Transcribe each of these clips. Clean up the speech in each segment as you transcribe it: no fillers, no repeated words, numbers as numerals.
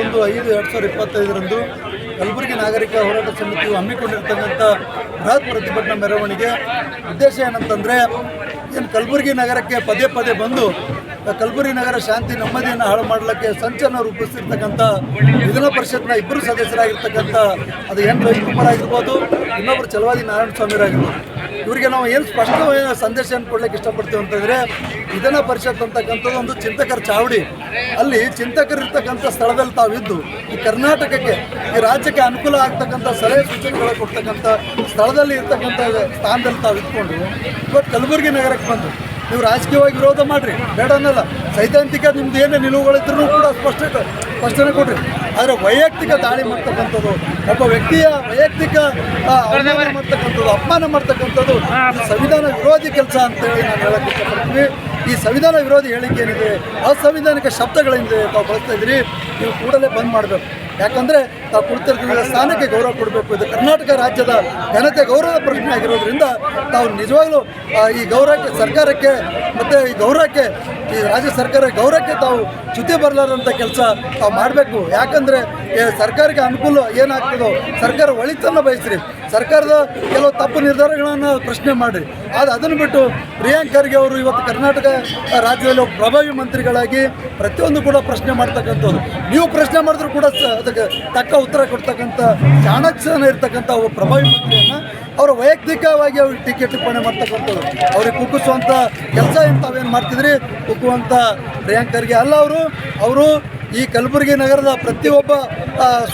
1/5/2025 ಕಲಬುರಗಿ ನಾಗರಿಕ ಹೋರಾಟ ಸಮಿತಿಯು ಹಮ್ಮಿಕೊಂಡಿರ್ತಕ್ಕಂಥ ಬೃಹತ್ ಪ್ರತಿಭಟನಾ ಮೆರವಣಿಗೆ ಉದ್ದೇಶ ಏನಂತಂದರೆ ಕಲಬುರಗಿ ನಗರಕ್ಕೆ ಪದೇ ಪದೇ ಬಂದು ಕಲಬುರಗಿ ನಗರ ಶಾಂತಿ ನೆಮ್ಮದಿಯನ್ನು ಹಾಳು ಮಾಡಲಿಕ್ಕೆ ಸಂಚನ್ನು ರೂಪಿಸಿರ್ತಕ್ಕಂಥ ವಿಧಾನ ಪರಿಷತ್ನ ಇಬ್ಬರು ಸದಸ್ಯರಾಗಿರ್ತಕ್ಕಂಥ ಅದು ಎನ್ ರವಿಕುಮಾರ್ ಆಗಿರ್ಬೋದು, ಇನ್ನೊಬ್ಬರು ಚಲವಾದಿ ನಾರಾಯಣಸ್ವಾಮಿಯವರಾಗಿರ್ಬೋದು. ಇವರಿಗೆ ನಾವು ಏನು ಸ್ಪಷ್ಟವಾದ ಸಂದೇಶವನ್ನು ಕೊಡಲಿಕ್ಕೆ ಇಷ್ಟಪಡ್ತೀವಿ ಅಂತಂದರೆ, ವಿಧಾನ ಪರಿಷತ್ ಅಂತಕ್ಕಂಥದ್ದು ಒಂದು ಚಿಂತಕರ ಚಾವಡಿ. ಅಲ್ಲಿ ಚಿಂತಕರಿರ್ತಕ್ಕಂಥ ಸ್ಥಳದಲ್ಲಿ ತಾವಿದ್ದು ಈ ಕರ್ನಾಟಕಕ್ಕೆ, ಈ ರಾಜ್ಯಕ್ಕೆ ಅನುಕೂಲ ಆಗ್ತಕ್ಕಂಥ ಸಲಹೆ ಸೂಚನೆಗಳು ಕೊಡ್ತಕ್ಕಂಥ ಸ್ಥಳದಲ್ಲಿ ಇರ್ತಕ್ಕಂಥ ಸ್ಥಾನದಲ್ಲಿ ತಾವು ಇದ್ಕೊಂಡು ಇವತ್ತು ಕಲಬುರಗಿ ನಗರಕ್ಕೆ ಬಂದು ನೀವು ರಾಜಕೀಯವಾಗಿ ವಿರೋಧ ಮಾಡಿರಿ, ಬೇಡ ಅನ್ನಲ್ಲ. ಸೈದ್ಧಾಂತಿಕ ನಿಮ್ದು ಏನೇ ನಿಲುವುಗಳಿದ್ರೂ ಕೂಡ ಸ್ಪಷ್ಟನೆ ಕೊಡ್ರಿ. ಆದರೆ ವೈಯಕ್ತಿಕ ದಾಳಿ ಮಾಡ್ತಕ್ಕಂಥದ್ದು, ಒಬ್ಬ ವ್ಯಕ್ತಿಯ ವೈಯಕ್ತಿಕ ಅವಮಾನ ಮಾಡ್ತಕ್ಕಂಥದ್ದು, ಅಪಮಾನ ಮಾಡ್ತಕ್ಕಂಥದ್ದು ಸಂವಿಧಾನ ವಿರೋಧಿ ಕೆಲಸ ಅಂತೇಳಿ ನಾನು ಹೇಳಕ್ಕೆ ಇಷ್ಟಪಡ್ತೀನಿ. ಈ ಸಂವಿಧಾನ ವಿರೋಧಿ ಹೇಳಿಕೆ ಏನಿದೆ, ಅಸಂವಿಧಾನಿಕ ಶಬ್ದಗಳೇನಿದೆ ತಾವು ಬಳಸ್ತಾ ಇದ್ದೀರಿ, ನೀವು ಕೂಡಲೇ ಬಂದ್ ಮಾಡಬೇಕು. ಯಾಕಂದರೆ ತಾವು ಕುಳಿತಿರ್ತಕ್ಕಂಥ ಸ್ಥಾನಕ್ಕೆ ಗೌರವ ಕೊಡಬೇಕು. ಇದು ಕರ್ನಾಟಕ ರಾಜ್ಯದ ಘನತೆ ಗೌರವದ ಪ್ರಶ್ನೆ ಆಗಿರೋದ್ರಿಂದ ತಾವು ನಿಜವಾಗ್ಲೂ ಈ ಗೌರವಕ್ಕೆ, ಸರ್ಕಾರಕ್ಕೆ ಮತ್ತು ಈ ಗೌರವಕ್ಕೆ, ಈ ರಾಜ್ಯ ಸರ್ಕಾರ ಗೌರವಕ್ಕೆ ತಾವು ಚ್ಯುತಿ ಬರಲಾರಂಥ ಕೆಲಸ ತಾವು ಮಾಡಬೇಕು. ಯಾಕಂದರೆ ಸರ್ಕಾರಕ್ಕೆ ಅನುಕೂಲ ಏನಾಗ್ತದೋ ಸರ್ಕಾರ ಒಳಿತನ್ನು ಬಯಸ್ರಿ, ಸರ್ಕಾರದ ಕೆಲವು ತಪ್ಪು ನಿರ್ಧಾರಗಳನ್ನು ಪ್ರಶ್ನೆ ಮಾಡಿರಿ. ಆದರೆ ಅದನ್ನು ಬಿಟ್ಟು ಪ್ರಿಯಾಂಕ್ ಖರ್ಗೆ ಅವರು ಇವತ್ತು ಕರ್ನಾಟಕ ರಾಜ್ಯದಲ್ಲಿ ಪ್ರಭಾವಿ ಮಂತ್ರಿಗಳಾಗಿ ಪ್ರತಿಯೊಂದು ಕೂಡ ಪ್ರಶ್ನೆ ಮಾಡ್ತಕ್ಕಂಥದ್ದು. ನೀವು ಪ್ರಶ್ನೆ ಮಾಡಿದ್ರು ಕೂಡ ಅದಕ್ಕೆ ತಕ್ಕ ಉತ್ತರ ಕೊಡ್ತಕ್ಕಂಥ ಚಾಣಕ್ಷನ ಇರ್ತಕ್ಕಂಥ ಒಬ್ಬ ಪ್ರಭಾವಿ ಮಂತ್ರಿಯನ್ನು ಅವರ ವೈಯಕ್ತಿಕವಾಗಿ ಅವ್ರಿಗೆ ಟೀಕೆ ಟಿಪ್ಪಣಿ ಮಾಡ್ತಕ್ಕಂಥದ್ದು, ಅವ್ರಿಗೆ ಕುಗ್ಗಿಸುವಂಥ ಕೆಲಸ ಏನು ತಾವೇನು ಮಾಡ್ತಿದ್ರಿ, ಕುಗ್ಗುವಂಥ ಪ್ರಿಯಾಂಕ್ ಖರ್ಗೆ ಅಲ್ಲ. ಅವರು ಈ ಕಲಬುರಗಿ ನಗರದ ಪ್ರತಿಯೊಬ್ಬ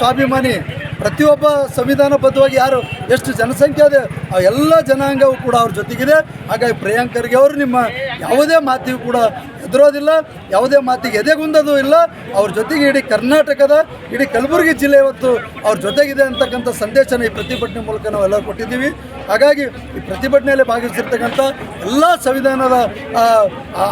ಸ್ವಾಭಿಮಾನಿ, ಪ್ರತಿಯೊಬ್ಬ ಸಂವಿಧಾನಬದ್ಧವಾಗಿ ಯಾರು ಎಷ್ಟು ಜನಸಂಖ್ಯೆ ಇದೆ ಆ ಎಲ್ಲ ಜನಾಂಗವೂ ಕೂಡ ಅವ್ರ ಜೊತೆಗಿದೆ. ಹಾಗಾಗಿ ಪ್ರಿಯಾಂಕ್ ಖರ್ಗೆ ಅವರು ನಿಮ್ಮ ಯಾವುದೇ ಮಾತಿಗೂ ಕೂಡ ಹೆದರೋದಿಲ್ಲ, ಯಾವುದೇ ಮಾತಿಗೆ ಎದೆಗುಂದೋದು ಇಲ್ಲ. ಅವ್ರ ಜೊತೆಗೆ ಇಡೀ ಕರ್ನಾಟಕದ, ಇಡೀ ಕಲಬುರಗಿ ಜಿಲ್ಲೆ ಇವತ್ತು ಅವ್ರ ಜೊತೆಗಿದೆ ಅಂತಕ್ಕಂಥ ಸಂದೇಶನ ಈ ಪ್ರತಿಭಟನೆ ಮೂಲಕ ನಾವೆಲ್ಲ ಕೊಟ್ಟಿದ್ದೀವಿ. ಹಾಗಾಗಿ ಈ ಪ್ರತಿಭಟನೆಯಲ್ಲಿ ಭಾಗವಹಿಸಿರ್ತಕ್ಕಂಥ ಎಲ್ಲ ಸಂವಿಧಾನದ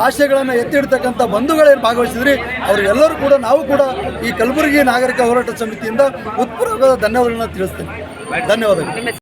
ಆಶಯಗಳನ್ನು ಎತ್ತಿಡ್ತಕ್ಕಂಥ ಬಂಧುಗಳೇನು ಭಾಗವಹಿಸಿದ್ರಿ ಅವರಿಗೆಲ್ಲರೂ ಕೂಡ ನಾವು ಕೂಡ ಈ ಕಲಬುರಗಿ ನಾಗರಿಕ ಹೋರಾಟ ಸಮಿತಿಯಿಂದ ಉತ್ಪೂರ್ವಕ ಧನ್ಯವಾದಗಳನ್ನು ತಿಳಿಸ್ತೀನಿ. ಧನ್ಯವಾದಗಳು.